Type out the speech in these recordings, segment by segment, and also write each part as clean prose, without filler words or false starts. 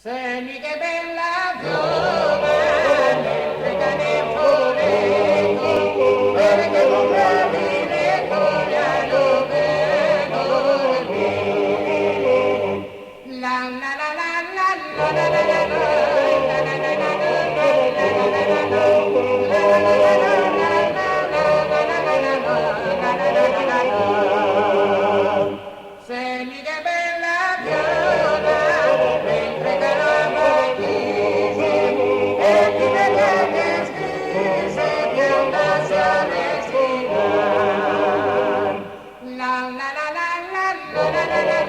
Senti che bella giovane, regale foreto, perché compravi le coriano vedo la la la la la la la la la Senti che bella viola, mentre calava chiese, e ti vedete scrisse che andasse a respirare. La la la la la la la la la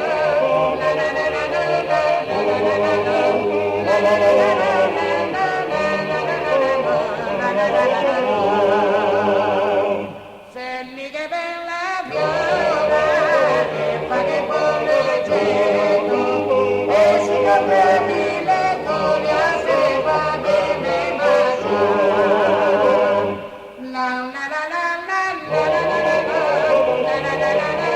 la la la la la Senti che bella viola che fa che vuole cielo e si caprati le foglie se va che ne mangia. La la la la la la la la la la la la la